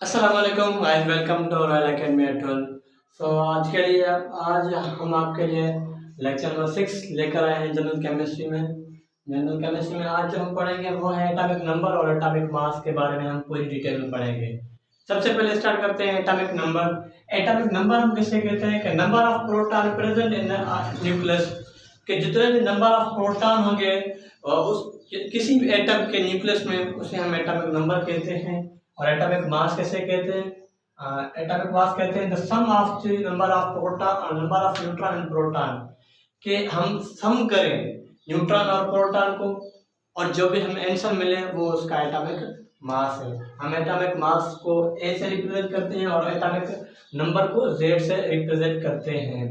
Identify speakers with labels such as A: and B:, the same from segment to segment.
A: अस्सलाम वालेकुम guys, welcome to Royal Academy at 12। आज के लिए आज हम आपके लिए लेक्चर नंबर 6 लेकर आए हैं जनरल केमिस्ट्री में। जनरल केमिस्ट्री में आज जो हम पढ़ेंगे वो है एटॉमिक नंबर और एटॉमिक मास के बारे में हम पूरी डिटेल में पढ़ेंगे। सबसे पहले स्टार्ट करते हैं एटॉमिक नंबर। एटॉमिक नंबर हम किसे कहते हैं कि number of proton present in the nucleus, के जितने भी नंबर ऑफ प्रोटॉन होंगे उस किसी भी एटम के न्यूक्लियस में उसे हम एटॉमिक नंबर कहते हैं। और एटॉमिक मास कैसे कहते हैं? एटॉमिक मास कहते हैं the sum of the number of proton, number of neutron and proton, के हम सम करें न्यूट्रॉन और प्रोटॉन को और जो भी हमें आंसर मिले वो उसका एटॉमिक मास है। हम एटॉमिक मास को ए से रिप्रेजेंट करते हैं और एटॉमिक नंबर को जेड से रिप्रेजेंट करते हैं।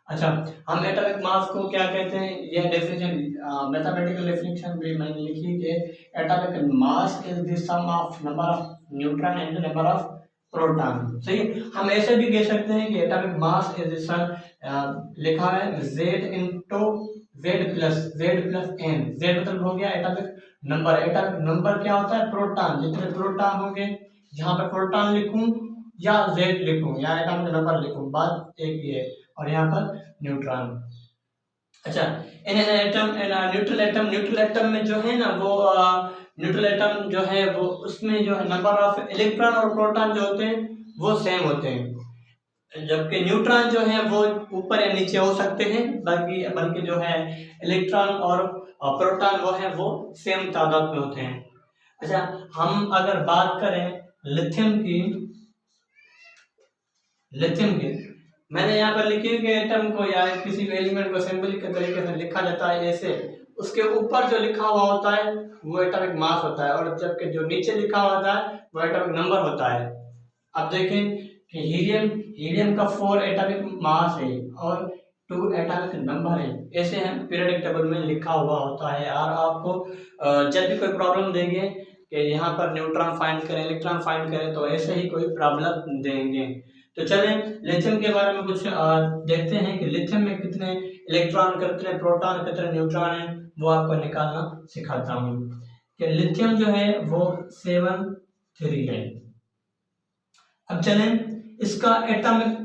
A: अच्छा, हम एटॉमिक मास को क्या कहते हैं? यह डेफिनेशन मैथमेटिकल डेफिनेशन भी मैंने लिखी कि atomic mass is the sum of number of neutron and number of proton. सही, हम ऐसे भी कह सकते हैं कि atomic mass is the sum, लिखा है z into z plus n। z मतलब हो गया एटॉमिक नंबर। एटॉमिक नंबर क्या होता है? प्रोटॉन, जितने प्रोटॉन होंगे, यहाँ पे प्रोटॉन लिखूं या z लिखूं या एटॉमिक नंबर लिखूं, बात एक ही है। और यहाँ पर न्यूट्रॉन। अच्छा, इन एटम न्यूट्रल एटम में जो है ना वो न्यूट्रल एटम जो है वो उसमें जो है नंबर ऑफ इलेक्ट्रॉन और प्रोटॉन जो होते हैं वो सेम होते हैं, जबकि न्यूट्रॉन जो है वो ऊपर या नीचे हो सकते हैं, बल्कि जो है इलेक्ट्रॉन और प्रोटॉन वो है वो सेम तादाद में होते हैं। अच्छा, हम अगर बात करें लिथियम की, मैंने यहाँ पर लिखी है कि एटम को या किसी भी एलिमेंट को सिंबल के तरीके से लिखा जाता है ऐसे, उसके ऊपर जो लिखा हुआ होता है वो एटॉमिक मास होता है और जबकि जो नीचे लिखा हुआ होता है वो एटॉमिक नंबर होता है। अब देखें कि हीलियम का 4 एटॉमिक मास है और 2 एटॉमिक नंबर है। ऐसे हम पीरियोडिक टेबल में लिखा हुआ होता है। और आपको जब भी कोई प्रॉब्लम देंगे कि यहाँ पर न्यूट्रॉन फाइंड करें, इलेक्ट्रॉन फाइंड करें, तो ऐसे ही कोई प्रॉब्लम देंगे। तो चलें लिथियम के बारे में कुछ देखते हैं कि लिथियम में कितने इलेक्ट्रॉन, कितने प्रोटॉन, कितने न्यूट्रॉन हैं, वो आपको निकालना सिखाता हूँ। कि लिथियम जो है वो 7 3 है। अब चलें इसका एटॉमिक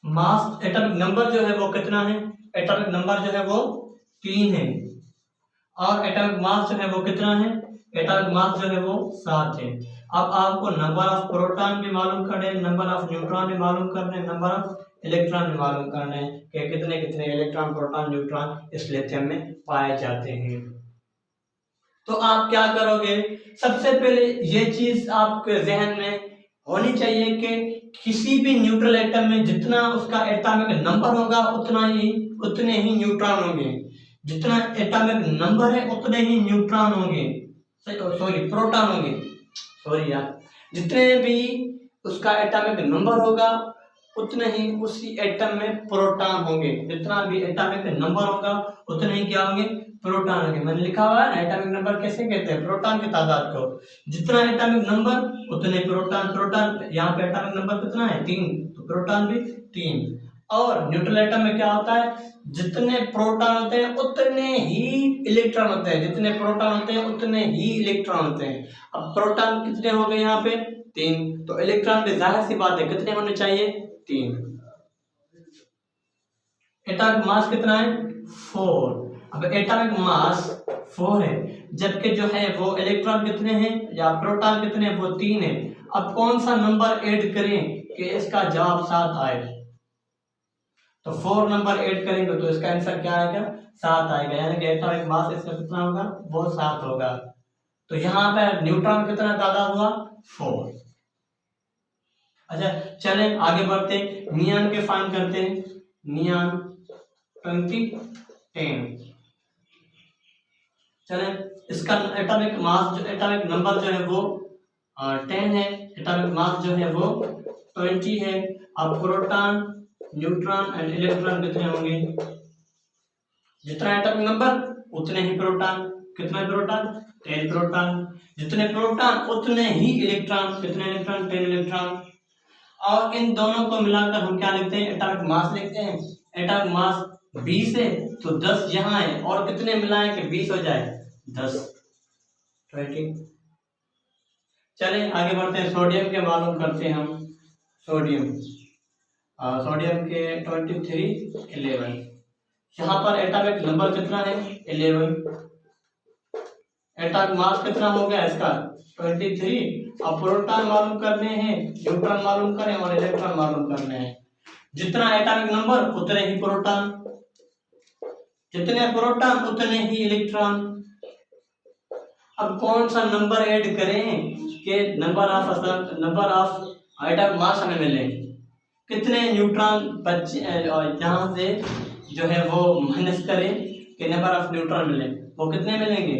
A: मास, एटॉमिक नंबर जो है वो कितना है? एटॉमिक नंबर जो है वो 3 है। और एटॉमिक मास जो है वो कितना है? एटॉमिक मास जो है वो 7 है। अब आपको नंबर ऑफ प्रोटॉन भी मालूम करने, नंबर ऑफ न्यूट्रॉन भी मालूम करने, नंबर ऑफ इलेक्ट्रॉन भी मालूम करने कि कितने कितने इलेक्ट्रॉन, प्रोटॉन, न्यूट्रॉन इस लिथियम में पाए जाते हैं। तो आप क्या करोगे? सबसे पहले ये चीज आपके जहन में होनी चाहिए कि किसी भी न्यूट्रल एटम में जितना उसका एटॉमिक नंबर होगा उतने ही न्यूट्रॉन होंगे। जितना एटॉमिक नंबर है उतने ही न्यूट्रॉन होंगे, सॉरी प्रोटॉन होंगे, सॉरी यार, जितने भी उसका एटॉमिक नंबर होगा उतने ही उसी एटम में प्रोटॉन होंगे। जितना भी एटॉमिक नंबर होगा उतने ही क्या होंगे? प्रोटॉन होंगे। मैंने लिखा हुआ है एटॉमिक नंबर कैसे कहते हैं? प्रोटॉन की तादाद को। जितना एटॉमिक नंबर उतने प्रोटॉन। प्रोटॉन यहाँ पे एटॉमिक नंबर कितना है? 3, तो प्रोटॉन भी 3। और न्यूट्रल एटम में क्या होता है? जितने प्रोटॉन होते हैं उतने ही इलेक्ट्रॉन होते हैं, जितने प्रोटॉन होते हैं उतने ही इलेक्ट्रॉन होते हैं। अब प्रोटॉन कितने हो गए यहाँ पे? 3, तो इलेक्ट्रॉन भी जाहिर सी बात है कितने होने चाहिए? 3। एटॉमिक मास कितना है? 4। अब एटॉमिक मास 4 है, जबकि जो है वो इलेक्ट्रॉन कितने हैं या प्रोटॉन कितने हैं? वो 3 है। अब कौन सा नंबर ऐड करें कि इसका जवाब 7 आए? तो 4 नंबर ऐड करेंगे तो इसका आंसर क्या आएगा? 7 आएगा। यानी कि एटॉमिक मास इसका कितना होगा? वो 7 होगा। तो यहाँ पर न्यूट्रॉन कितना तादाद हुआ? 4। अच्छा, चलें आगे बढ़ते हैं, नियॉन के फाइंड करते हैं। नियॉन 2010। चलें इसका एटॉमिक मास जो, एटॉमिक नंबर जो है वो 10 है, एटॉमिक मास जो है वो 20 है। अब प्रोटॉन, न्यूट्रॉन एंड इलेक्ट्रॉन कितने होंगे? जितना एटॉमिक नंबर उतने ही प्रोटॉन। कितने प्रोटॉन? 10 प्रोटॉन। जितने प्रोटॉन उतने ही इलेक्ट्रॉन। कितने इलेक्ट्रॉन? 10 इलेक्ट्रॉन। और इन दोनों को मिलाकर हम क्या लिखते हैं? एटॉमिक मास लिखते हैं। एटॉमिक मास 20 है तो 10 यहाँ है और कितने मिलाएं कि 20 हो जाए? 10, 20। चलें आगे बढ़ते हैं, सोडियम के मालूम करते हैं हम। सोडियम सोडियम के 2311, यहाँ पर एटॉमिक नंबर कितना है 11, एटॉमिक मास कितना हो गया इसका 23। अब प्रोटॉन मालूम करने हैं, न्यूट्रॉन मालूम करें और इलेक्ट्रॉन मालूम करने हैं। जितना एटॉमिक नंबर उतने ही प्रोटॉन, जितने प्रोटॉन उतने ही इलेक्ट्रॉन। अब कौन सा नंबर ऐड करें कि नंबर ऑफ एटॉमिक मास हमें मिले, कितने न्यूट्रॉन बच्चे यहाँ से जो है वो माइनस करें कि नंबर ऑफ न्यूट्रॉन मिले, वो कितने मिलेंगे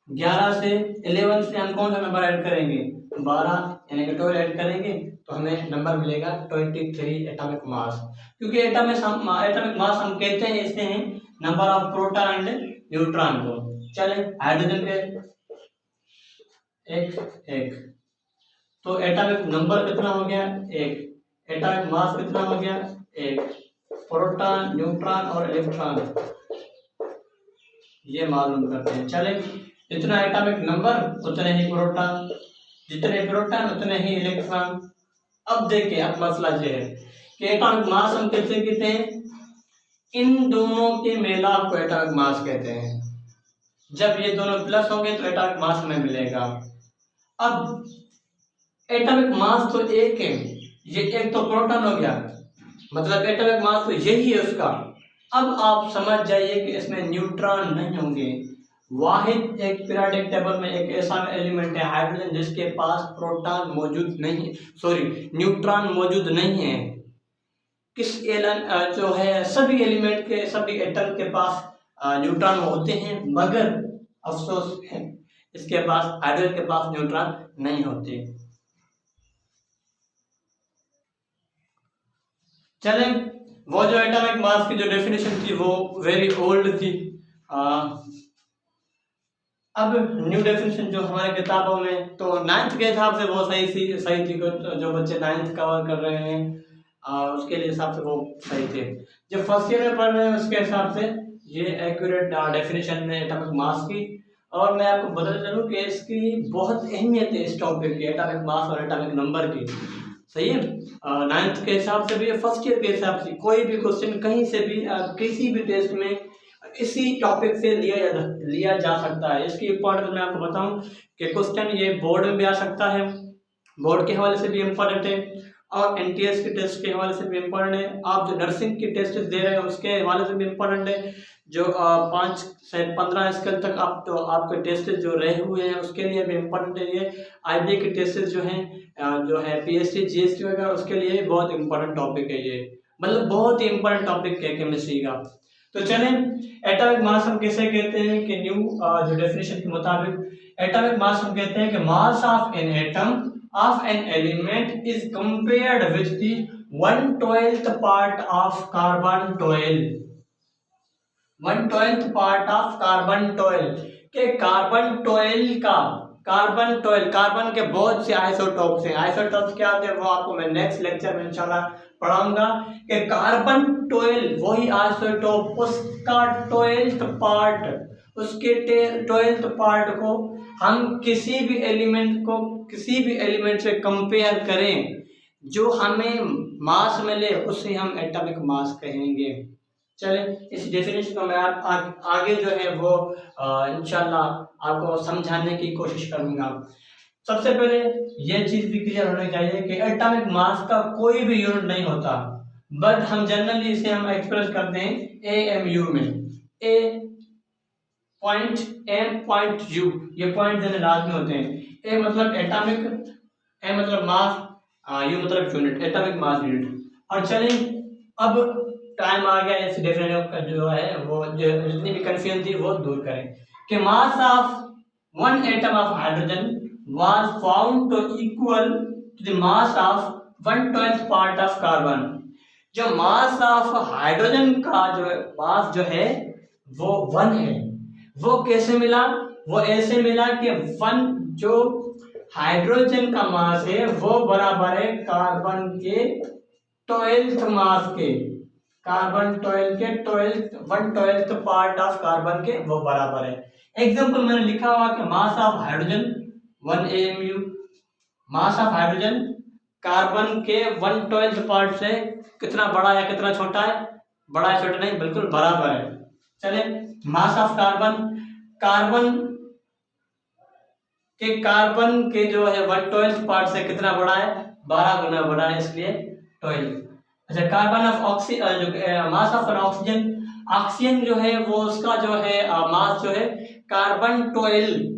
A: 11 से 11 से हम कौन सा नंबर ऐड करेंगे 12 यानी कि 12 ऐड करेंगे तो हमें नंबर मिलेगा 23 एटॉमिक मास। क्योंकि एटॉमिक मास हम कहते हैं इससे हैं number of proton and neutron को। चले हाइड्रोजन के एक तो एटॉमिक नंबर कितना हो गया 1, एटॉमिक मास कितना हो गया 1, प्रोटॉन न्यूट्रॉन और इलेक्ट्रॉन ये मालूम करते हैं। चले जितना एटॉमिक नंबर उतने ही प्रोटॉन, जितने प्रोटॉन उतने ही इलेक्ट्रॉन। अब देखिए अब मसला ये है कि एटॉमिक मास हम कैसे कहते हैं, इन दोनों के मेलाप को एटॉमिक मास कहते हैं। जब ये दोनों प्लस होंगे तो एटॉमिक मास हमें मिलेगा। अब एटॉमिक मास तो एक है, ये एक तो प्रोटॉन हो गया, मतलब एटॉमिक मास तो यही है उसका। अब आप समझ जाइए कि इसमें न्यूट्रॉन नहीं होंगे। वाहिद एक पीरियोडिक टेबल में एक ऐसा एलिमेंट है हाइड्रोजन जिसके पास प्रोटॉन मौजूद नहीं, सॉरी न्यूट्रॉन मौजूद नहीं है। किस जो है सभी एलिमेंट के सभी एटम के पास न्यूट्रॉन होते हैं, मगर अफसोस है इसके पास हाइड्रोजन के पास न्यूट्रॉन नहीं होते। चले वो जो एटॉमिक मास की जो डेफिनेशन थी वो वेरी ओल्ड थी। अब न्यू डेफिनेशन जो हमारे किताबों में तो 9th के हिसाब से वो सही थी जो बच्चे 9th कवर कर रहे हैं उसके लिए हिसाब से वो सही थे। जो फर्स्ट ईयर में पढ़ रहे हैं उसके हिसाब से ये एक्यूरेट डेफिनेशन है एटॉमिक मास की। और मैं आपको बता चलूं कि इसकी बहुत अहमियत है इस टॉपिक की, एटॉमिक मास और एटॉमिक नंबर की। सही है, 9th के हिसाब से भी फर्स्ट ईयर के हिसाब से कोई भी क्वेश्चन कहीं से भी किसी भी टेस्ट में इसी टॉपिक से लिया जा सकता है। इसकी इम्पोर्टेंस मैं आपको बताऊं कि क्वेश्चन ये बोर्ड में भी आ सकता है, बोर्ड के हवाले से भी इम्पोर्टेंट है और एनटीएस के टेस्ट के हवाले से भी इम्पोर्टेंट है। आप जो नर्सिंग की टेस्ट दे रहे हैं उसके हवाले से भी इम्पोर्टेंट है। जो 5 से 15 स्केल तक आप तो आपके टेस्ट जो रहे हुए हैं उसके लिए भी इम्पोर्टेंट है। ये आईबीए के टेस्ट जो है पीएचडी जीएसटी वगैरह उसके लिए बहुत इम्पोर्टेंट टॉपिक है ये, मतलब बहुत ही इम्पोर्टेंट टॉपिक है केमिस्ट्री का। तो चलें एटॉमिक मास हम कैसे कहते हैं कि न्यू जो डेफिनेशन के मुताबिक एटॉमिक मास हम कहते हैं कि mass of an atom of an element is compared with the 1/12 part of carbon 12, 1/12 part of carbon 12 के कार्बन के बहुत से आइसोटॉप्स हैं। आइसोटॉप्स क्या होते हैं वो आपको मैं नेक्स्ट लेक्चर में इंशाल्लाह पढ़ाऊंगा कि कार्बन 12 वही आइसोटॉप उसका 12th पार्ट, उसके 12th पार्ट को हम किसी भी एलिमेंट से कंपेयर करें जो हमें मास मिले उसे हम एटॉमिक मास कहेंगे। चले इस डेफिनेशन को मैं आगे जो है वो इंशाल्लाह आपको समझाने की कोशिश करूंगा। सबसे पहले ये चीज भी क्लियर होनी चाहिए कि एटॉमिक मास का कोई भी यूनिट नहीं होता, बट हम जनरली इसे हम एक्सप्रेस करते हैं AMU में। ए पॉइंट एम पॉइंट यू, ये पॉइंट देने लाजमी होते हैं। ए मतलब एटॉमिक, ए मतलब मास, यू मतलब यूनिट, एटॉमिक मास यूनिट। और चलिए अब टाइम आ गया इस डेफिनेशन का जो है वो जो जितनी भी कंफ्यूजन थी वो दूर करें कि mass of one atom of hydrogen was found to equal to the mass of 1/12 part of carbon. जो मास ऑफ हाइड्रोजन का जो मास जो है वो 1 है। वो कैसे मिला? वो ऐसे मिला कि 1 जो हाइड्रोजन का मास है वो बराबर है कार्बन के 12th मास के, कार्बन 12 के 1/12 पार्ट ऑफ कार्बन के वो बराबर है। एग्जाम्पल मैंने लिखा हुआ कि mass of hydrogen 1 AMU। Mass of hydrogen carbon के 1/12 पार्ट से कितना बड़ा या कितना छोटा है? बड़ा है छोटा नहीं, बिल्कुल बराबर है। चले, मास ऑफ कार्बन के जो है 1/12 पार्ट से कितना बड़ा है? 12 गुना बड़ा है, इसलिए 12। अच्छा, कार्बन ऑफ ऑक्सीजन जो मास ऑफ ऑक्सीजन, ऑक्सीजन जो है वो उसका जो है मास जो है कार्बन 12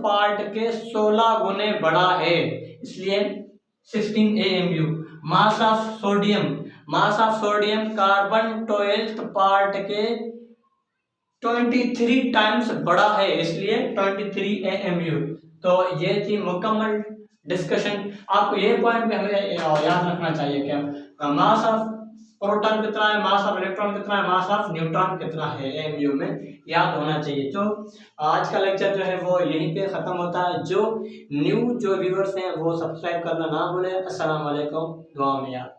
A: पार्ट के 16 गुने बड़ा है, इसलिए 16 AMU। Mass of sodium carbon 12 part के 23 टाइम्स बड़ा है, इसलिए 23 AMU। तो ये थी मुकम्मल डिस्कशन। आपको ये पॉइंट भी हमें याद रखना चाहिए कि मास ऑफ प्रोटॉन कितना है, मास ऑफ इलेक्ट्रॉन कितना है, मास ऑफ न्यूट्रॉन कितना है, AMU में याद होना चाहिए। तो आज का लेक्चर जो है वो यहीं पे ख़त्म होता है। जो व्यूअर्स हैं वो सब्सक्राइब करना ना भूलें। अस्सलाम वालेकुम, दुआ में याद।